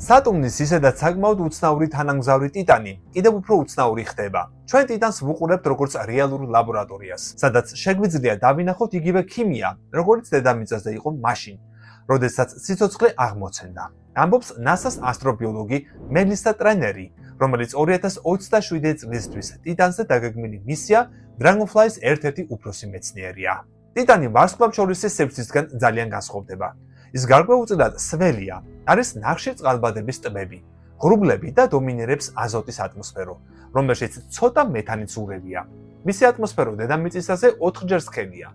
სატურნის ისედაც საკმაოდ უცნაური თანამგზავრი ტიტანი კიდევ უფრო უცნაური ხდება. ჩვენ ტიტანს ვუყურებთ როგორც რეალურ ლაბორატორიას, სადაც შეგვიძლია დავინახოთ იგივე ქიმია, როგორც დედამიწაზე იყო მაშინ, როდესაც სიცოცხლე აღმოცენდა. ამბობს NASA-ს ასტრობიოლოგი მელისა ტრენერი, რომელიც 2027 წლისთვის ტიტანზე დაგეგმილი მისია Dragonfly-ს ერთ-ერთი უფროსი მეცნიერია. ტიტანი ვარსკვლავთშორისი სივრცისგან ძალიან განსხვავდება. ის გარკვეულწილად სველია, არის ნახშირწყალბადების ტბები, ღრუბლები და დომინირებს აზოტის ატმოსფერო, რომელშიც ცოტა მეთანიც ურევია. მისი ატმოსფერო დედამიწისაზე 4-ჯერ სქელია.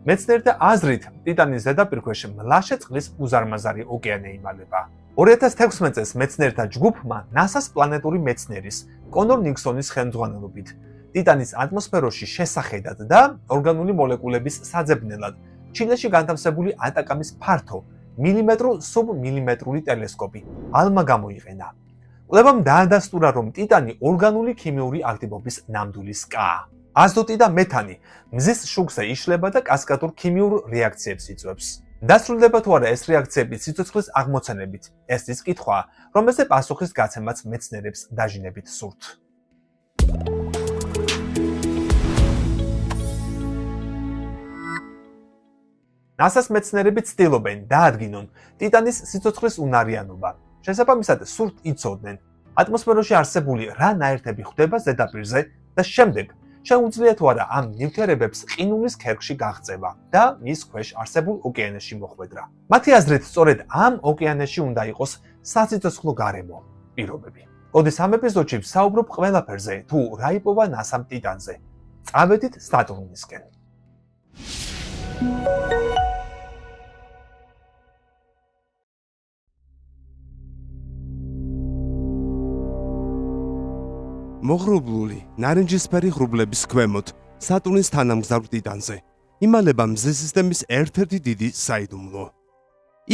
მეცნიერთა აზრით, ტიტანის ზედაპირქვეშ მლაშე წყლის უზარმაზარი ოკეანე იმალება. 2016 წელს მეცნიერთა ჯგუფმა NASA-ს პლანეტური მეცნიერის კონორ ნიქსონის ხელმძღვანელობით ტიტანის ატმოსფეროში შესახედად და ორგანული მოლეკულების საძებნელად ჩილეში განთავსებული ატაკამის ფართო მილიმეტრული ტელესკოპი ALMA გამოიყენა. კვლევამ დაადასტურა, რომ ტიტანი ორგანული ქიმიური აქტივობის ნამდვილი სკაა. აზოტი და მეთანი მზის შუქზე იშლება და კასკადურ ქიმიურ რეაქციებს იწვევს. დასრულდება თუ არა ეს რეაქციები სიცოცხლის აღმოცენებით? ეს ის კითხვაა, რომელზე პასუხის გაცემაც მეცნიერებს დაჟინებით სურთ. NASA-ს მეცნიერები ცდილობენ დაადგინონ ტიტანის სიცოცხლის უნარიანობა. შესაბამისად, სურთ იცოდნენ, ატმოსფეროში არსებული რა ნაერთები ხდება ზედაპირზე და შემდეგ შეუძლია თუ არა ამ ნივთიერებებს ყინულის ქერქში გაღწევა და მის ქვეშ არსებულ ოკეანეში მოხვედრა. მათი აზრით, სწორედ ამ ოკეანეში უნდა იყოს სასიცოცხლო გარემო პირობები. ოდის ამ ეპიზოდში ვსაუბრობ ყველაფერზე, თუ რა იპოვა NASA-მ ტიტანზე. წავედით სატურნისკენ. მოღრუბლული ნარინჯისფერი ღრუბლების ქვემოთ სატურნის თანამგზავრ ტიტანზე იმალება მზის სისტემის ერთ-ერთი დიდი საიდუმლო.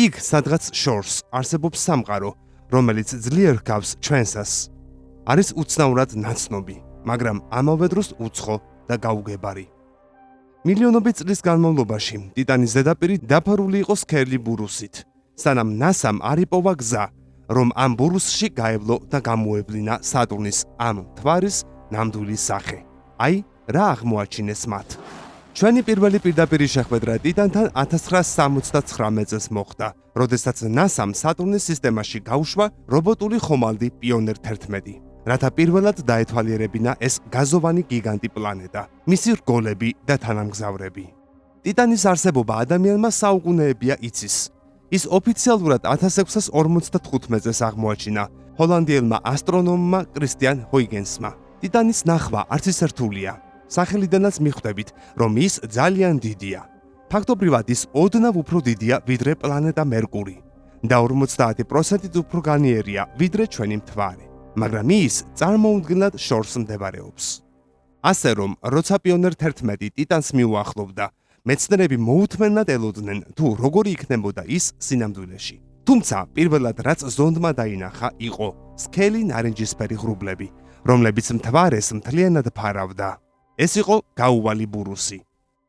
იქ, სადღაც შორს, არსებობს სამყარო, რომელიც ძლიერ ჰგავს ჩვენსას. არის უცნაურად ნაცნობი, მაგრამ ამავე დროს უცხო და გაუგებარი. მილიონობით წლის განმავლობაში ტიტანის ზედაპირი დაფარული იყო სქელი ბურუსით, სანამ NASA-მ არ იპოვა გზა, რომ ამ ბურუსში გაევლო და გამოევლინა სატურნის ამ მთვარის ნამდვილი სახე. აი, რა აღმოაჩინეს მათ. ჩვენი პირველი პირდაპირი შეხვედრა ტიტანთან 1979 წელს მოხდა, როდესაც NASA-მ სატურნის სისტემაში გაუშვა რობოტული ხომალდი პიონერ 11, რათა პირველად დაეთვალიერებინა ეს გაზოვანი გიგანტი პლანეტა, მისი რგოლები და თანამგზავრები. ტიტანის არსებობა ადამიანმა საუკუნეებია იცის. ის ოფიციალურად 1655 წელს აღმოაჩინა ჰოლანდიელმა ასტრონომმა კრისტიან ჰოიგენსმა. ტიტანის ნახვა არც ის რთულია. სახელიდანაც მიხვდებით, რომ ის ძალიან დიდია. ფაქტობრივად ის ოდნავ უფრო დიდია ვიდრე პლანეტა მერკური და 50%-ით უფრო განიერია ვიდრე ჩვენი მთვარე. მაგრამ ის წარმოუდგენლად შორს მდებარეობს. ასე რომ, როცა პიონერ 11 ტიტანს მიუახლოვდა, მეცნიერები მოუთმენლად ელოდნენ თუ როგორი იქნებოდა ის სინამდვილეში. თუმცა პირველად რაც ზონდმა დაინახა იყო სქელი ნარინჯისფერი ღრუბლები, რომლებიც მთვარეს მთლიანად ფარავდა. ეს იყო გაუვალი ბურუსი.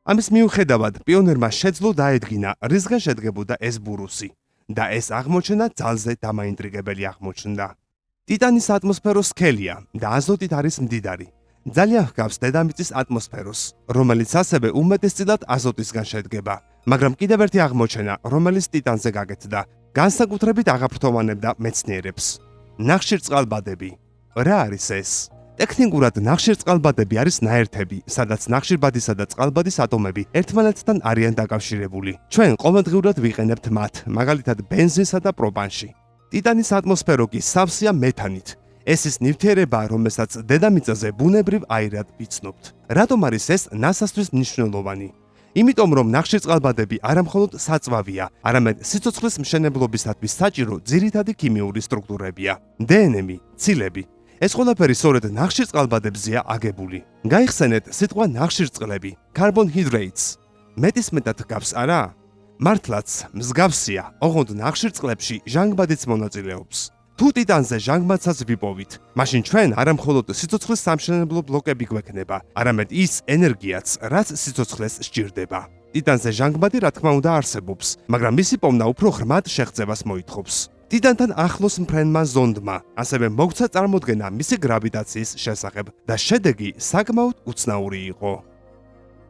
ამის მიუხედავად პიონერმა შეძლო დაედგინა რისგან შედგებოდა ეს ბურუსი და ეს აღმოჩენა ძალზე დამაინტრიგებელი აღმოჩნდა. ტიტანის ატმოსფერო სქელია და აზოტით არის მდიდარი. ძალიან ჰგავს დედამიწის ატმოსფეროს, რომელიც ასევე უმეტესწილად აზოტისგან შედგება, მაგრამ კიდევ ერთი აღმოჩენა, რომელიც ტიტანზე გაკეთდა, განსაკუთრებით აღაფრთოვანებდა მეცნიერებს. ნახშირწყალბადები. რა არის ეს? ტექნიკურად ნახშირწყალბადები არის ნაერთები, სადაც ნახშირბადისა და წყალბადის ატომები ერთმანეთთან არიან დაკავშირებული. ჩვენ ყოველდღიურად ვიყენებთ მათ, მაგალითად ბენზინსა და პროპანში. ტიტანის ატმოსფერო კი სავსეა მეთანით. ეს ის ნივთიერებაა, რომელსაც დედამიწაზე ბუნებრივ აირად ვიცნობთ. რატომ არის ეს NASA-სთვის მნიშვნელოვანი? იმიტომ, რომ ნახშირწყალბადები არა მხოლოდ საწვავია, არამედ სიცოცხლის მშენებლობისათვის საჭირო ძირითადი ქიმიური სტრუქტურებია. დნმ, ცილები. ეს ყველაფერი სწორედ ნახშირწყალბადებზეა აგებული. გაიხსენეთ სიტყვა ნახშირწყლები, carbon hydrates. მეტისმეტად ჰგავს, არა? მართლაც, მსგავსია, ოღონდ ნახშირწყლებში ჟანგბადიც მონაწილეობს. თუ ტიტანზე ჟანგბადსაც ვიპოვით, მაშინ ჩვენ არა მხოლოდ სიცოცხლის სამშენებლო ბლოკები გვექნება, არამედ ის ენერგიაც, რაც სიცოცხლეს სჭირდება. ტიტანზე ჟანგბადი რა თქმა უნდა არსებობს, მაგრამ მისი პოვნა უფრო ღრმად შეღწევას მოითხოვს. ტიტანთან ახლოს მფრენმა ზონდმა ასევე მოგცა წარმოდგენა მისი გრავიტაციის შესახებ და შედეგი საკმაოდ უცნაური იყო.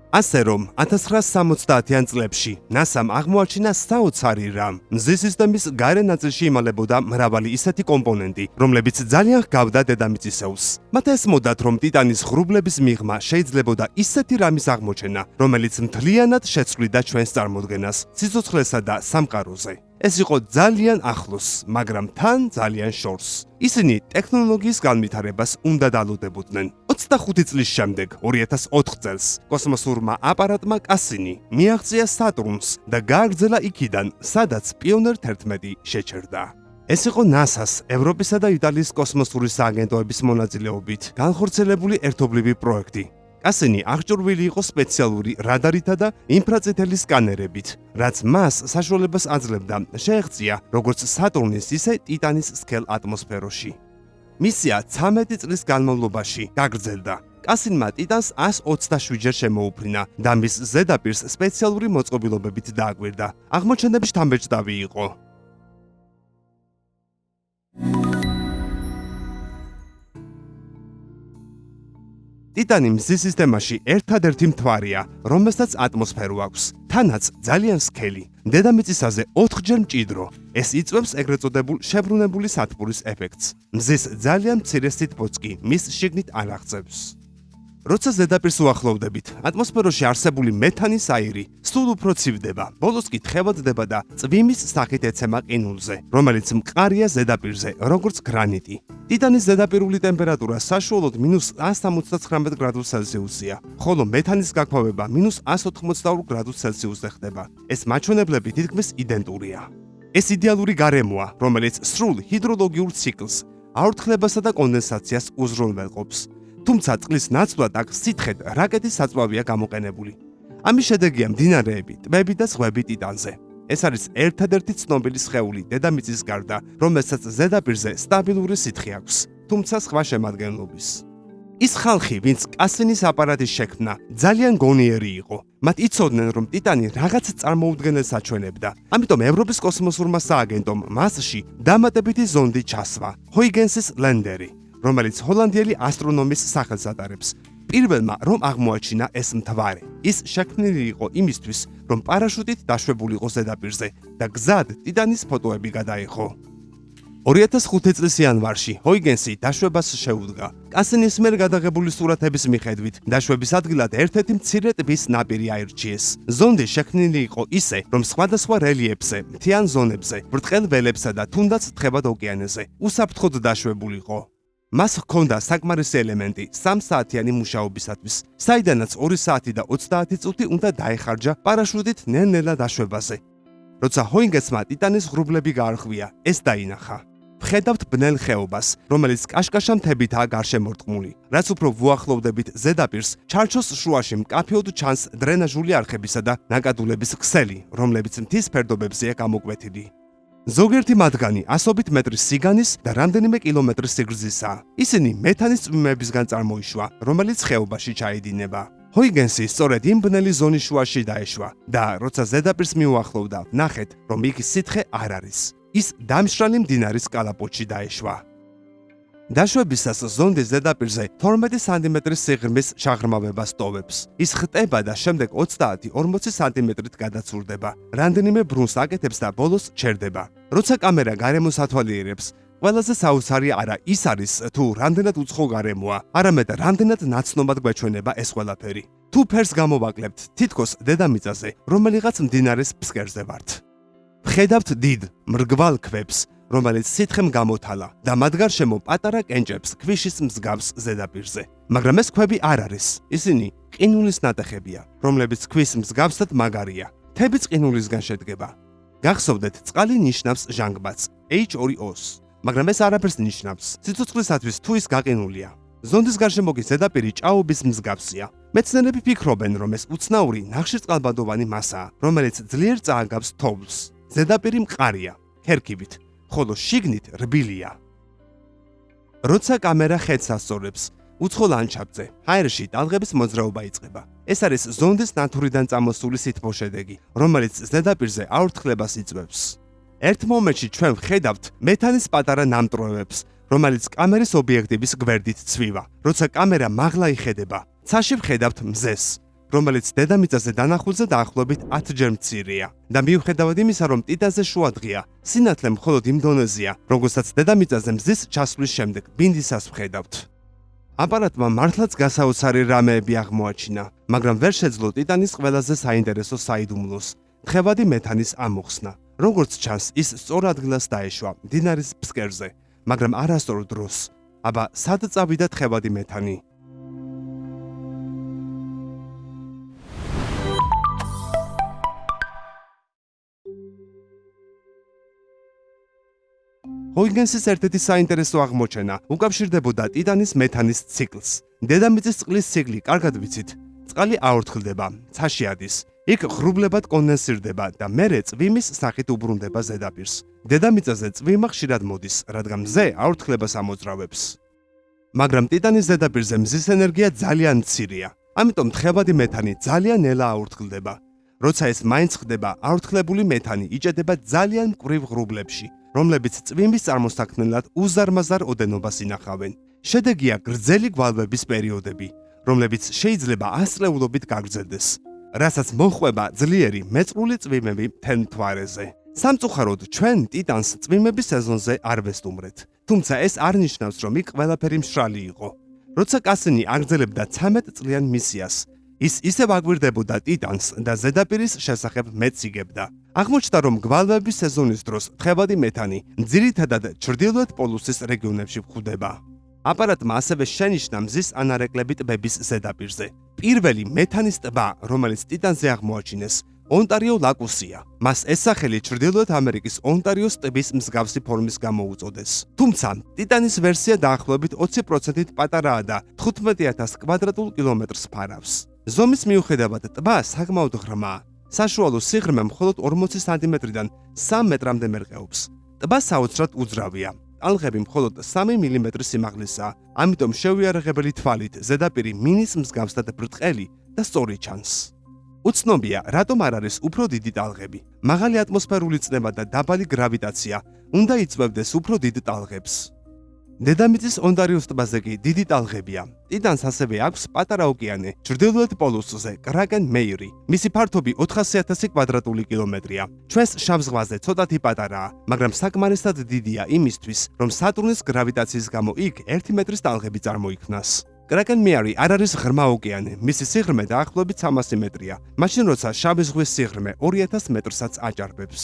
ასე რომ 1970-იან წლებში NASA-მ აღმოაჩინა საოცარი რამ. მზის სისტემის გარე ნაწილში იმალებოდა მრავალი ისეთი კომპონენტი, რომლებიც ძალიან ჰგავდა დედამიწისეულს. მათ ესმოდათ, რომ ტიტანის ღრუბლების მიღმა შეიძლებოდა ისეთი რამის აღმოჩენა, რომელიც მთლიანად შეცვლიდა ჩვენს წარმოდგენას სიცოცხლესა და სამყაროზე. ეს იყო ძალიან ახლოს, მაგრამ თან ძალიან შორს. ისინი ტექნოლოგიის განვითარებას უნდა დალოდებოდნენ. 25 წლის შემდეგ, 2004 წელს, კოსმოსურმა აპარატმა კასინი მიაღწია სატურნს და გააგრძელა იქიდან, სადაც პიონერ 11 შეჩერდა. ეს იყო NASA-ს, ევროპისა და იტალიის კოსმოსური სააგენტოების მონაწილეობით განხორციელებული ერთობლივი პროექტი. კასინი აღჭურვილი იყო სპეციალური რადარითა და ინფრაწითელი სკანერებით, რაც მას საშუალებას აძლევდა შეეღწია როგორც სატურნის, ისე ტიტანის სქელ ატმოსფეროში. მისია 13 წლის განმავლობაში გაგრძელდა. კასინმა ტიტანს 127-ჯერ შემოუფრინა და მის ზედაპირს სპეციალური მოწყობილობებით დააკვირდა. აღმოჩენები შთამბეჭდავი იყო. ტიტანი მზის სისტემაში ერთადერთი მთვარეა, რომელსაც ატმოსფერო აქვს, თანაც ძალიან სქელი, დედამიწისაზე 4-ჯერ მჭიდრო. ეს იწვევს ეგრეთ წოდებულ შებრუნებული სათბურის ეფექტს. მზის ძალიან მცირე სითბოც კი მის შიგნით არ აღწევს. როცა ზედაპირს უახლოვდებით, ატმოსფეროში არსებული მეთანის აირი სულ უფრო ცივდება, ბოლოს კი თხევადდება და წვიმის სახით ეცემა ყინულზე, რომელიც მყარია ზედაპირზე, როგორც გრანიტი. ტიტანის ზედაპირული ტემპერატურა საშუალოდ -179 გრადუს ცელსიუსია, ხოლო მეთანის გაქვავება -182 გრადუს ცელსიუსზე ხდება. ეს მაჩვენებლები თითქმის იდენტურია. ეს იდეალური გარემოა, რომელიც სრულ ჰიდროლოგიურ ციკლს, აორთქლებასა და კონდენსაციას უზრუნველყოფს. თუმცა წყლის ნაცვლად აქ სითხედ რაკეტის საწვავია გამოყენებული. ამის შედეგია მდინარეები, ტბები და ზღვები ტიტანზე. ეს არის ერთადერთი ცნობილი სხეული დედამიწის გარდა, რომელსაც ზედაპირზე სტაბილური სითხე აქვს, თუმცა სხვა შემადგენლობის. ის ხალხი, ვინც კასინის აპარატის შექმნა, ძალიან გონიერი იყო. მათ იცოდნენ, რომ ტიტანი რაღაც წარმოუდგენელს აჩვენებდა. ამიტომ ევროპის კოსმოსურმა სააგენტომ მასში დამატებითი ზონდი ჩასვა, ჰოიგენსის ლენდერი, რომელიც ჰოლანდიელი ასტრონომის სახელს ატარებს. პირველმა რომ აღმოაჩინა ეს მთვარე. ის შექმნილი იყო იმისთვის, რომ პარაშუტით დაშვებულიყო ზედაპირზე და გზად ტიტანის ფოტოები გადაიღო. 2005 წლის იანვარში ჰოიგენსი დაშვებას შეუდგა. კასინის მიერ გადაღებული სურათების მიხედვით, დაშვების ადგილად ერთ-ერთი მცირე ტბის ნაპირი აირჩიეს. ზონდი შექმნილი იყო ისე, რომ სხვადასხვა რელიეფზე, მთიან ზონებზე, ბრტყელ ველებსა და თუნდაც თხევად ოკეანეზე უსაფრთხოდ დაშვებულიყო. მას ჰქონდა საკმარისი ელემენტი 3 საათიანი მუშაობისათვის, საიდანაც 2 საათი და 30 წუთი უნდა დაეხარჯა პარაშუტით ნელ-ნელა დაშვებაზე. როცა ჰოიგენსმა ტიტანის ღრუბლები გაარღვია, ეს დაინახა. ვხედავთ ბნელ ხეობას, რომელიც კაშკაშა მთებითაა გარშემორტყმული. რაც უფრო ვუახლოვდებით ზედაპირს, ჩარჩოს შუაში მკაფიოდ ჩანს დრენაჟული არხებისა და ნაკადულების ქსელი, რომლებიც მთის ფერდობებზეა გამოკვეთილი. ზოგიერთი მათგანი 100 მეტრის სიგანის და რამდენიმე კილომეტრის სიგრძისაა. ისინი მეთანის წვიმებისგან წარმოიშვა, რომელიც ხეობაში ჩაედინება. ჰოიგენსი სწორედ იმ ბნელი ზონის შუაში დაეშვა და როცა ზედაპირს მიუახლოვდა, ნახეთ, რომ იქ სითხე არ არის. ის დამშრალი მდინარის კალაპოტში დაეშვა. დაშვებისას ზონდის ზედაპირზე 12 სანტიმეტრის სიღრმის ჩაღრმავებას ტოვებს. ის ხტება და შემდეგ 30-40 სანტიმეტრით გადაცურდება. რამდენიმე ბრუნს აკეთებს და ბოლოს ჩერდება. როცა კამერა გარემოს ათვალიერებს, ყველაზე საოცარი არა ის არის თუ რამდენად უცხო გარემოა, არამედ რამდენად ნაცნობად გვეჩვენება ეს ყველაფერი. თუ ფერს გამოვაკლებთ თითქოს დედამიწაზე, რომელიღაც მდინარის ფსკერზე ვართ. ვხედავთ დიდ, მრგვალ ქვებს, რომელიც სითხემ გამოთალა და მათ გარშემო პატარა კენჭებს ქვიშის მსგავს ზედაპირზე. მაგრამ ეს ქვები არ არის. ისინი ყინულის ნატეხებია, რომლებიც ქვის მსგავსად მაგარია. თებიც ყინულისგან შედგება. გახსოვდეთ, წყალი ნიშნავს ჟანგბადს, H2O-ს, მაგრამ ეს არაფერს ნიშნავს. სიცოცხლისათვის თუ ის გაყინულია. ზონდის გარშემო კი ზედაპირი ჭაობის მსგავსია. მეცნიერები ფიქრობენ, რომ ეს უცნაური ნახშირწყალბადოვანი მასაა, რომელიც ძლიერ წააგავს თოვლს. ზედაპირი მყარია, ქერქივით, ხოლო შიგნით რბილია. როცა კამერა ხედს ასწორებს, უცხო ლანდშაფტზე, ჰაერში ტალღების მოძრაობა იწყება. ეს არის ზონდის ნათურიდან წამოსული სითბოს შედეგი, რომელიც ზედაპირზე აორთქლებას იწვევს. ერთ მომენტში ჩვენ ვხედავთ მეთანის პატარა ნამტვრევებს, რომელიც კამერის ობიექტივის გვერდით ცვივა. როცა კამერა მაღლა იხედება, ცაში ვხედავთ მზეს, რომელიც დედამიწაზე დანახულზე დაახლოებით 10-ჯერ მცირეა და მიუხედავად იმისა, რომ ტიტანზე შუადღია, სინათლე მხოლოდ იმ დონეზეა, როგორცაც დედამიწაზე მზის ჩასვლის შემდეგ ბინდისას ვხედავთ. აპარატმა მართლაც გასაოცარი რამეები აღმოაჩინა, მაგრამ ვერ შეძლო ტიტანის ყველაზე საინტერესო საიდუმლოს, თხევადი მეთანის ამოხსნა. როგორც ჩანს, ის სწორ ადგილას დაეშვა, მდინარის ფსკერზე, მაგრამ არასწორ დროს. აბა, სად წავიდა თხევადი მეთანი? ჰოიგენსის ერთ-ერთი საინტერესო აღმოჩენა უკავშირდებოდა ტიტანის მეთანის ციკლს. დედამიწის წყლის ციკლი კარგად ვიცით. წყალი აორთქლდება, ცაში ადის. იქ ღრუბლებად კონდენსირდება და მერე წვიმის სახით უბრუნდება ზედაპირს. დედამიწაზე წვიმა ხშირად მოდის, რადგან მზე აორთქლებას ამოძრავებს. მაგრამ ტიტანის ზედაპირზე მზის ენერგია ძალიან მცირეა. ამიტომ თხევადი მეთანი ძალიან ნელა აორთქლდება. როცა ეს მაინც ხდება, აორთქლებული მეთანი იჭედება ძალიან მკვრივ ღრუბლებში, რომლებიც წვიმის წარმოსაქმნელად უზარმაზარ ოდენობას ინახავენ. შედეგია გრძელი გვალვების პერიოდები, რომლებიც შეიძლება ასწლეულობით გაგრძელდეს, რასაც მოჰყვება ძლიერი მეწყრული წვიმები მთელ მთვარეზე. სამწუხაროდ, ჩვენ ტიტანს წვიმების სეზონზე არ ვესტუმრეთ, თუმცა ეს არ ნიშნავს, რომ იქ ყველაფერი მშრალი იყო. როცა კასინი აგრძელებდა 13 წლიან მისიას, ის ისევ აგვირდებოდა ტიტანს და ზედაპირის შესახებ მეც იგებდა. აღმოჩნდა, რომ გვალვების სეზონის დროს თხევადი მეთანი ძირითადად ჩრდილოეთ პოლუსის რეგიონებში გვხვდება. აპარატმა ასევე შენიშნა მზის ანარეკლები ტბების ზედაპირზე. პირველი მეთანის ტბა, რომელიც ტიტანზე აღმოაჩინეს, ონტარიო ლაკუსია. მას ეს სახელი ჩრდილოეთ ამერიკის ონტარიოს ტბის მსგავსი ფორმის გამო უწოდეს. თუმცა, ტიტანის ვერსია დაახლოებით 20%-ით პატარაა და 15000 კვადრატულ კილომეტრს ფარავს. ზომის მიუხედავად ტბა საკმაოდ ღრმაა. საშუალო სიღრმე მხოლოდ 40 სანტიმეტრიდან 3 მეტრამდე მერყეობს. ტბა საოცრად უძრავია. ტალღები მხოლოდ 3 მმ სიმაღლისაა, ამიტომ შეუიარაღებელი თვალით ზედაპირი მინის მსგავსად ბრტყელი და სწორი ჩანს. უცნობია, რატომ არ არის უფრო დიდი ტალღები. მაღალი ატმოსფერული წნევა და დაბალი გრავიტაცია უნდა იწვევდეს უფრო დიდ ტალღებს. დედამიწის ონტარიოს ტბაზე კი დიდი ტალღებია. ტიტანს ასევე აქვს პატარა ოკეანე, ჩრდილოეთ პოლუსზე კრაკენ მეირი. მისი ფართობი 400.000 კვადრატული კილომეტრია. ჩვენს შავ ზღვაზე ცოტათი პატარაა, მაგრამ საკმარისად დიდია იმისთვის, რომ სატურნის გრავიტაციის გამო იქ 1 მეტრის ტალღები წარმოიქმნას. კრაკენ მეირი არ არის ღრმა ოკეანე, მისი სიღრმე დაახლოებით 300 მეტრია, მაშინ როცა შავი ზღვის სიღრმე 2000 მეტრსაც აჭარბებს.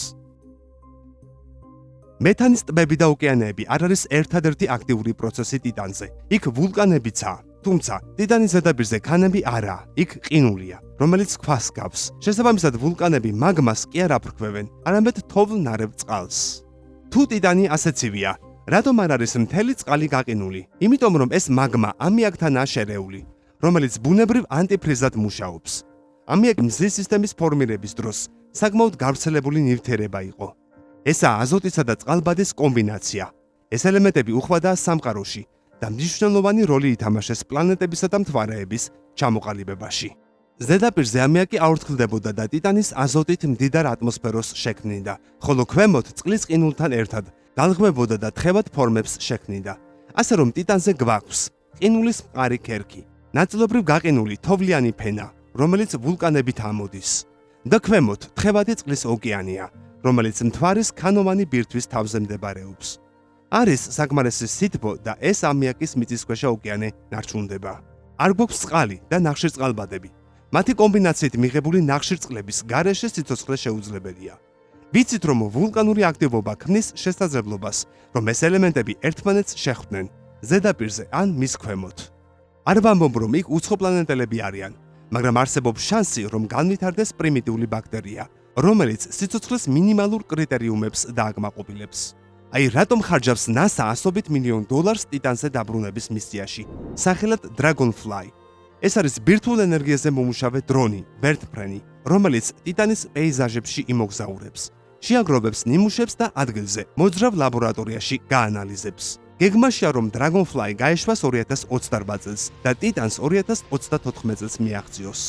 მეთანის ტბები და ოკეანეები არ არის ერთადერთი აქტიური პროცესი ტიტანზე. იქ ვულკანებიცაა, თუმცა ტიტანის ზედაპირზე ქანები არაა, იქ ყინულია, რომელიც ქვას გავს. შესაბამისად, ვულკანები მაგმას კი არ აფრქვევენ, არამედ თოვლ ნარევ წყალს. თუ ტიტანი ასეცივია, რატომ არ არის მთელი წყალი გაყინული? იმიტომ, რომ ეს მაგმა ამიაკთანაა შერეული, რომელიც ბუნებრივ ანტიფრიზად მუშაობს. ამიაკი მზის სისტემის ფორმირების დროს საკმაოდ გავრცელებული ნივთიერება იყო. ესაა აზოტისა და წყალბადის კომბინაცია. ეს ელემენტები უხვადაა სამყაროში და მნიშვნელოვანი როლი ითამაშეს პლანეტებისა და მთვარეების ჩამოყალიბებაში. ზედაპირზე ამიაკი აორთქლდებოდა და ტიტანის აზოტით მდიდარ ატმოსფეროს შექმნიდა, ხოლო ქვემოთ წყლის ყინულთან ერთად დალღვებოდა და თხევად ფორმებს შექმნიდა. ასე რომ ტიტანზე გვაქვს ყინულის მყარი ქერქი, ნაწილობრივ გაყინული თოვლიანი ფენა, რომელიც ვულკანებით ამოდის. და ქვემოთ თხევადი წყლის ოკეანეა, რომელიც მთვარის ქანოვანი ბირთვის თავზე მდებარეობს. არის საკმარისი სითბო და ეს ამიაკის მიწისქვეშა ოკეანე ნარჩუნდება. არ გვაქვს წყალი და ნახშირწყალბადები. მათი კომბინაციით მიღებული ნახშირწყლების გარეშე სიცოცხლე შეუძლებელია. ვიცით, რომ ვულკანური აქტივობა ქმნის შესაძლებლობას, რომ ეს ელემენტები ერთმანეთს შეხვდნენ ზედაპირზე ან მის ქვემოთ. არ ვამბობ, რომ იქ უცხო პლანეტელები არიან, მაგრამ არსებობს შანსი, რომ განვითარდეს პრიმიტიული ბაქტერია, რომელიც სიცოცხლის მინიმალურ კრიტერიუმებს დააკმაყოფილებს. აი რატომ ხარჯავს NASA $100 მილიონ ტიტანზე დაბრუნების მისიაში, სახელად Dragonfly. ეს არის ბირთვულ ენერგიაზე მომუშავე დრონი, ბერტფრენი, რომელიც ტიტანის პეიზაჟებში იმოგზაურებს, შეაგროვებს ნიმუშებს და ადგილზე მოძრავ ლაბორატორიაში გაანალიზებს. გეგმაშია, რომ Dragonfly გაეშვას 2028 წელს და ტიტანს 2034 წელს მიაღწიოს.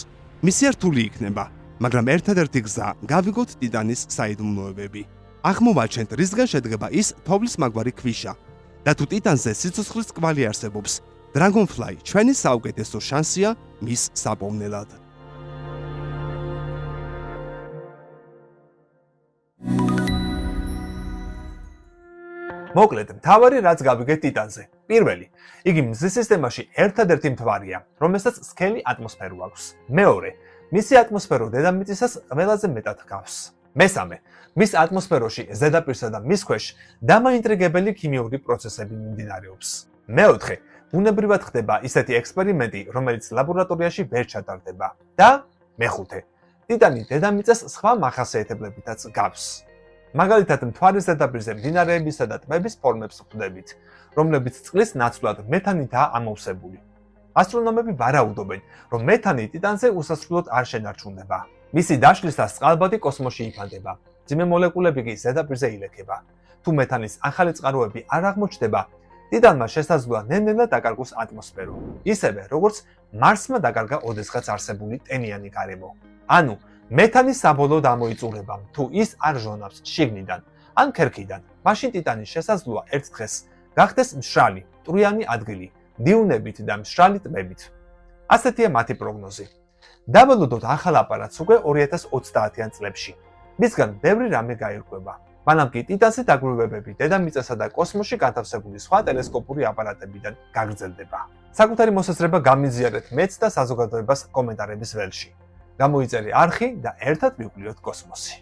მისია რთული იქნება, მაგრამ ერთადერთი გზა გავიგოთ ტიტანის საიდუმლოებები. აღმოვაჩენთ, რისგან შედგება ის თოვლის მაგვარი ქვიშა და თუ ტიტანზე სიცოცხლის კვალი არსებობს, Dragonfly ჩვენი საუკეთესო შანსია მის საპოვნელად. მოკლედ, მთავარი რაც გავიგეთ ტიტანზე. პირველი, იგი მზის სისტემაში ერთადერთი მთვარეა, რომელსაც სქელი ატმოსფერო აქვს. მეორე, მისი ატმოსფერო დედამიწისას ყველაზე მეტად ჰგავს. მესამე, მის ატმოსფეროში, ზედაპირსა და მის ქვეშ დამაინტრიგებელი ქიმიური პროცესები მიმდინარეობს. მეოთხე, ბუნებრივად ხდება ისეთი ექსპერიმენტი, რომელიც ლაბორატორიაში ვერ ჩატარდება. და მეხუთე, ტიტანი დედამიწას სხვა მახასიათებლებითაც გავს. მაგალითად, მთვარის ზედაპირზე მდინარეებისა და ტბების ფორმებს ხვდებით, რომლებიც წყლის ნაცვლად მეთანითაა ამოვსებული. ასტრონომები ვარაუდობენ, რომ მეთანი ტიტანზე უსასრულოდ არ შენარჩუნდება. მისი დაშლისას წყალბადი კოსმოსში იფანტება, მძიმე მოლეკულები კი ზედაპირზე ილექება. თუ მეთანის ახალი წყაროები არ აღმოჩნდება, ტიტანმა შესაძლოა ნელ-ნელა დაკარგოს ატმოსფერო, ისევე როგორც მარსმა დაკარგა ოდესღაც არსებული ტენიანი გარემო. ანუ მეთანი საბოლოოდ ამოიწურება, თუ ის არ ჟონავს შიგნიდან ან ქერქიდან, მაშინ ტიტანის შესაძლოა ერთ დღეს გახდეს მშრალი, მტვრიანი ადგილი, დიუნებით და მშრალი ტბებით. ასეთია მათი პროგნოზი. დაველოდოთ ახალ აპარატს უკვე 2030-იან წლებში. მისგან ბევრი რამე გაირკვევა. მანამ კი ტიტანზე დაკვირვებები დედამიწასა და კოსმოსში განთავსებული სხვა ტელესკოპური აპარატებიდან გაგრძელდება. საკუთარი მოსაზრება გამიზიარეთ მეც და საზოგადოებას კომენტარების ველში. გამოიწერე არხი და ერთად მივყლიოთ კოსმოსი.